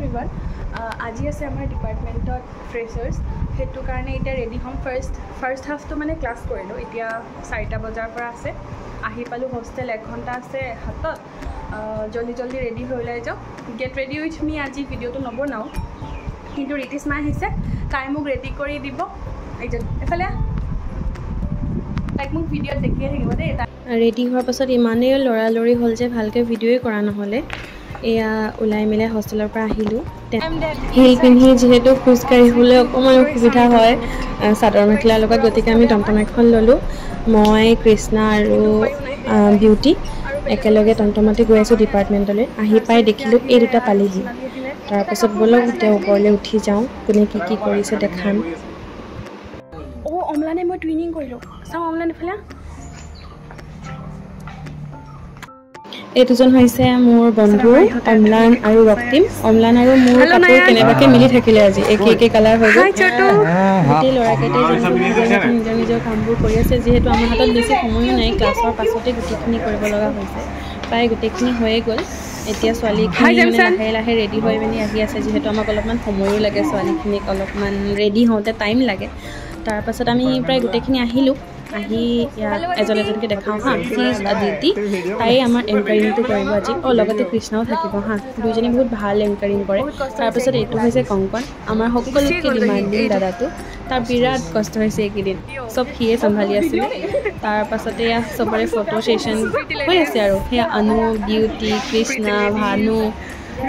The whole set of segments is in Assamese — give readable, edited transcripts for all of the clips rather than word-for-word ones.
एवरीवन आज आसे आमार डिपार्टमेंट फ्रेशर्स हेतु कारणे इतना रेडी हम फार्स्ट हाफ तो माने क्लास करिलो इतना 4टा बजार पर आसे आहि पालो हॉस्टेल 1 घंटा आसे हातत जल्दी जल्दी रेडी हो लै जाओ गेट रेडी विथ मी आज भिडिओ तो नबनाओ किन्तु रितिस्मा आहिसे ताई मुक रेडी करि दिबो एफाले ताइक मुक भिडिओ देखिए থাকিব दे रेडी होৱাৰ পাছত ইমানে লৰালৰি হল যে ভালকে ভিডিঅই কৰা নহলে এয়া উলাই মিলে হস্টেলৰ পৰা আহিলো হিল পিন্ধি যেহেতু খুজকাৰি হলে অকমান অসুবিধা হয় সাদৰ মেখেলাৰ লগত গতিকে আমি টমটম এখন ললো মই কৃষ্ণা আৰু বিউটি একেলগে টমটমতে গৈ আছো ডিপাৰ্টমেণ্টলৈ আহি পাই দেখিলো এই দুটা পালিহি তাৰ পাছত বলক তেওঁ ওপৰলৈ উঠি যাওঁ কোনে কি কৰিছে দেখাম ও অমলানে মই টুইনিং কৰিলো চাও অমলানে ফেলা এই দুজন হৈছে মোৰ বন্ধু অমলান আৰু ৰক্তিম অমলান আৰু মোৰ কাপোৰ কেনেবাকে মিলি থাকিলে আজি একে কালাৰ হৈ গ'ল গোটেই ল'ৰাকেইটাই নিজৰ নিজৰ কামবোৰ কৰি আছে যিহেতু আমাৰ হাতত বেছি সময় নাই ক্লাছৰ পাছতে গোটেইখিনি কৰিব লগা হৈছে প্ৰায় গোটেইখিনি হৈয়ে গ'ল এতিয়া ছোৱালীখিনি লাহে লাহে ৰেডি হৈ মেলি আহি আছে যিহেতু আমাক অলপমান সময়ো লাগে ছোৱালীখিনিক অলপমান ৰেডি হওঁতে টাইম লাগে তাৰ পাছত আমি প্ৰায় গোটেইখিনি আহিলোঁ আহি এজন এজনকে দেখাওঁ হা প্লিজ আদিতি তাই আমাৰ এংকাৰিংটো কৰিব আজি লগতে কৃষ্ণাও থাকিব হা দুইজনী বহুত ভাল এংকাৰিং কৰে তাৰপিছত এইটো হৈছে কংকন আমাৰ সকলোতকৈ ডিমাণ্ডিং দাদাটো তাৰ বিৰাট কষ্ট হৈছে এইকেইদিন চব সিয়ে চম্ভালি আছিলে তাৰপাছতে চবৰে ফটো ছেশ্যন হৈ আছে আৰু সেয়া আনু বিউটি কৃষ্ণা ভানু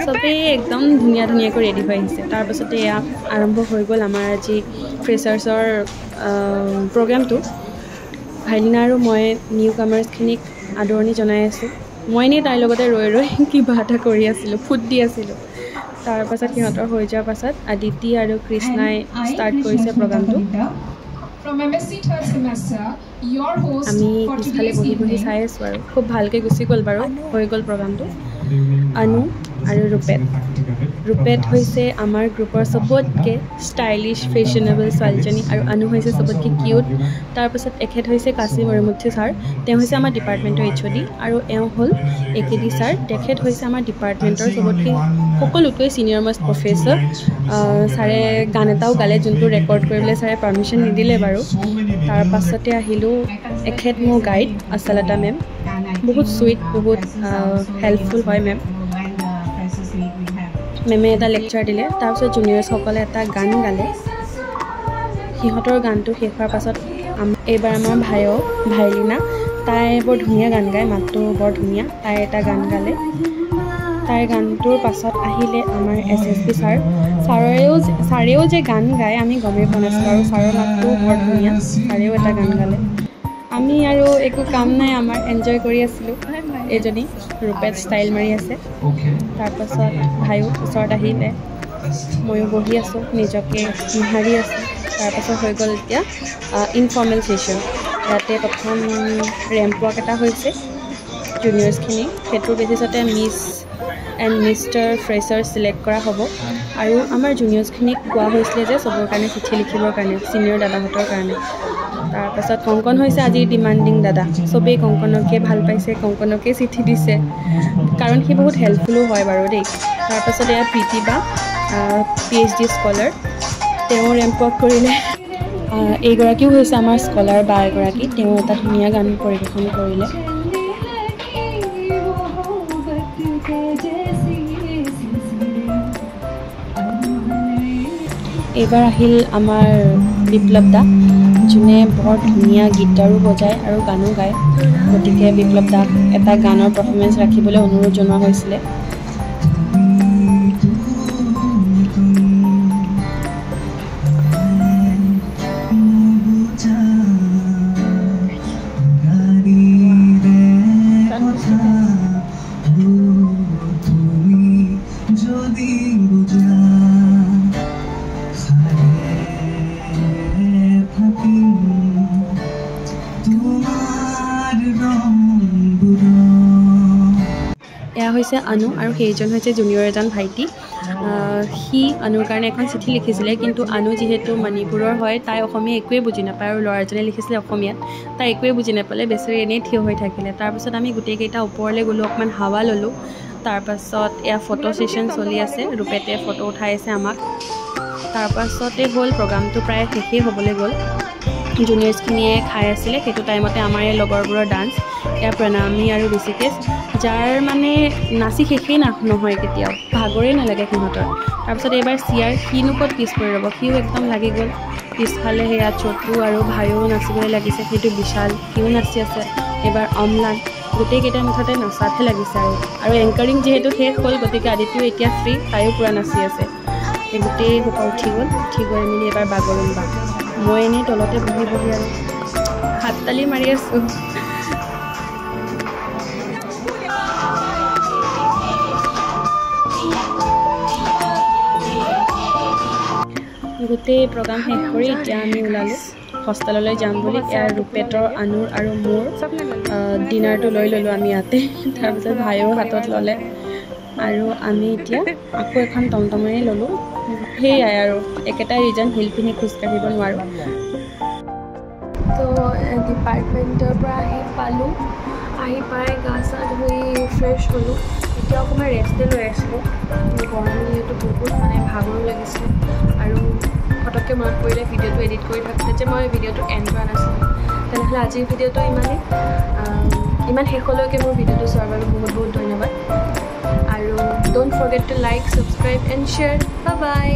চবেই একদম ধুনীয়াকৈ ৰেডি হৈ আহিছে তাৰপাছতে এয়া আৰম্ভ হৈ গ'ল আমাৰ আজি ফ্ৰেছাৰ্ছৰ প্ৰগ্ৰামটো ভাইলিনা আৰু মই নিউ কামাৰ্ছখিনিক আদৰণি জনাই আছোঁ মই এনেই তাইৰ লগতে ৰৈ কিবা এটা কৰি আছিলোঁ ফুট দি আছিলোঁ তাৰপাছত সিহঁতৰ হৈ যোৱাৰ পাছত আদিতি আৰু কৃষ্ণাই ষ্টাৰ্ট কৰিছে প্ৰগ্ৰামটো আমি পিছফালে বহি চাই আছোঁ আৰু খুব ভালকৈ গুচি গ'ল বাৰু হৈ গ'ল প্ৰগ্ৰামটো আনু আৰু ৰূপেট হৈছে আমাৰ গ্ৰুপৰ চবতকৈ ষ্টাইলিছ ফেশ্বনেবল ছোৱালীজনী আৰু আনু হৈছে চবতকৈ কিউট তাৰপাছত এখেত হৈছে কাশী মৰিমুথি ছাৰ তেওঁ হৈছে আমাৰ ডিপাৰ্টমেণ্টৰ HOD আৰু এওঁ হ'ল AKD ছাৰ তেখেত হৈছে আমাৰ ডিপাৰ্টমেণ্টৰ চবতকৈ সকলোতকৈ ছিনিয়ৰ মষ্ট প্ৰফেচৰ ছাৰে গান এটাও গালে যোনটো ৰেকৰ্ড কৰিবলৈ ছাৰে পাৰ্মিশ্যন নিদিলে বাৰু তাৰপাছতে আহিলোঁ এখেত মোৰ গাইড আছালতা মেম বহুত চুইট বহুত হেল্পফুল হয় মেমে এটা লেকচাৰ দিলে তাৰপিছত জুনিয়ৰ্ছসকলে এটা গান গালে সিহঁতৰ গানটো শেষ হোৱাৰ পাছত এইবাৰ আমাৰ ভাইলিনা তাই বৰ ধুনীয়া গান গায় মাতটো বৰ ধুনীয়া তাই এটা গান গালে তাইৰ গানটোৰ পাছত আহিলে আমাৰ SSB ছাৰেও যে গান গায় আমি গমেই পোৱা নাছিলোঁ আৰু ছাৰৰ মাতটো বৰ ধুনীয়া ছাৰেও এটা গান গালে আমি আৰু একো কাম নাই আমাৰ এনজয় কৰি আছিলোঁ এইজনী ৰূপেট ষ্টাইল মাৰি আছে তাৰপাছত ভাইও ওচৰত আহিলে ময়ো বহি আছোঁ নিজকে নিহাৰি আছোঁ তাৰপাছত হৈ গ'ল এতিয়া ইনফৰ্মেল ছেশ্যন ইয়াতে প্ৰথম ৰেম্প ৱাক এটা হৈছে জুনিয়ৰ্ছখিনি সেইটোৰ বেচিছতে miss and mister fresher select কৰা হ'ব আৰু আমাৰ জুনিয়ৰ্ছখিনিক কোৱা হৈছিলে যে চবৰ কাৰণে চিঠি লিখিবৰ কাৰণে ছিনিয়ৰ দাদাহঁতৰ কাৰণে তাৰপাছত কংকন হৈছে আজি ডিমাণ্ডিং দাদা চবেই কংকনকে ভাল পাইছে কংকনকে চিঠি দিছে কাৰণ সি বহুত হেল্পফুলো হয় বাৰু দেই তাৰপাছত এয়া প্ৰীতি বা PhD স্কলাৰ তেওঁ ৰেম্প ৱাক কৰিলে এইগৰাকীও হৈছে আমাৰ স্কলাৰ বা এগৰাকী তেওঁ এটা ধুনীয়া গান পৰিৱেশন কৰিলে এইবাৰ আহিল আমাৰ বিপ্লৱ দা যোনে বৰ ধুনীয়া গীটাৰো বজায় আৰু গানো গায় গতিকে বিপ্লৱ দাক এটা গানৰ পাৰফৰ্মেঞ্চ ৰাখিবলৈ অনুৰোধ জনোৱা হৈছিলে এয়া হৈছে আনু আৰু সেইজন হৈছে জুনিয়ৰ এজন ভাইটি সি আনুৰ কাৰণে এখন চিঠি লিখিছিলে কিন্তু আনু যিহেতু মণিপুৰৰ হয় তাই অসমীয়া একোৱে বুজি নাপায় আৰু ল'ৰাজনে লিখিছিলে অসমীয়াত তাই একোৱে বুজি নাপালে বেচেৰি এনেই থিয় হৈ থাকিলে তাৰপিছত আমি গোটেইকেইটা ওপৰলৈ গ'লোঁ অকণমান হাৱা ল'লোঁ তাৰপাছত এয়া ফটো ছেশ্যন চলি আছে ৰূপেতে ফটো উঠাই আছে আমাক তাৰপাছতে হ'ল প্ৰগ্ৰামটো প্ৰায় শেষেই হ'বলৈ গ'ল জুনিয়ৰ্ছখিনিয়ে খাই আছিলে সেইটো টাইমতে আমাৰ এই লগৰবোৰৰ ডান্স এয়া প্ৰণামী আৰু ঋষিকেশ যাৰ মানে নাচি শেষেই নহয় কেতিয়াও ভাগৰেই নালাগে সিহঁতৰ তাৰপিছত এইবাৰ চিয়াৰ সিনো ক'ত পিছ পৰি ৰ'ব সিও একদম লাগি গ'ল পিছফালে সেয়া চটু আৰু ভাইও নাচিবলৈ লাগিছে সেইটো বিশাল সিও নাচি আছে এইবাৰ অম্লান গোটেইকেইটা মুঠতে নচাতহে লাগিছে আৰু এংকাৰিং যিহেতু শেষ হ'ল গতিকে আদিত্যও এতিয়া ফ্ৰী তাইও পূৰা নাচি আছে এই গোটেই সোপা উঠি গৈ মেলি এবাৰ বাগৰুম বা মই এনেই তলতে বহি আৰু হাত তালি মাৰি আছোঁ গোটেই প্ৰগ্ৰাম শেষ কৰি এতিয়া আমি ওলালোঁ হোষ্টেললৈ যাম বুলি এয়া ৰূপেতৰ আনুৰ আৰু মোৰ ডিনাৰটো লৈ ল'লোঁ আমি ইয়াতে তাৰপিছত ভাইও হাতত ল'লে আৰু আমি এতিয়া আকৌ এখন টমটমেৰে ল'লোঁ সেয়াই আৰু একেটা ৰিজন হিল পিন্ধি খোজকাঢ়িব নোৱাৰোঁ তো ডিপাৰ্টমেণ্টৰ পৰা আহি পাই গা চা ধুই ফ্ৰেছ হ'লোঁ এতিয়া অকণমান ৰেষ্টে লৈ আছিলোঁ গৰম যিহেতু বহুত মানে ভাগৰো লাগিছিলে আৰু ফটককৈ মনত পৰিলে ভিডিঅ'টো এডিট কৰি থাকোঁতে যে মই ভিডিঅ'টো এণ্ড কৰা নাছিলোঁ তেনেহ'লে আজিৰ ভিডিঅ'টো ইমান শেষলৈকে মোৰ ভিডিঅ'টো চোৱাৰ বাবে বহুত ধন্যবাদ আৰু don't forget to like subscribe and share by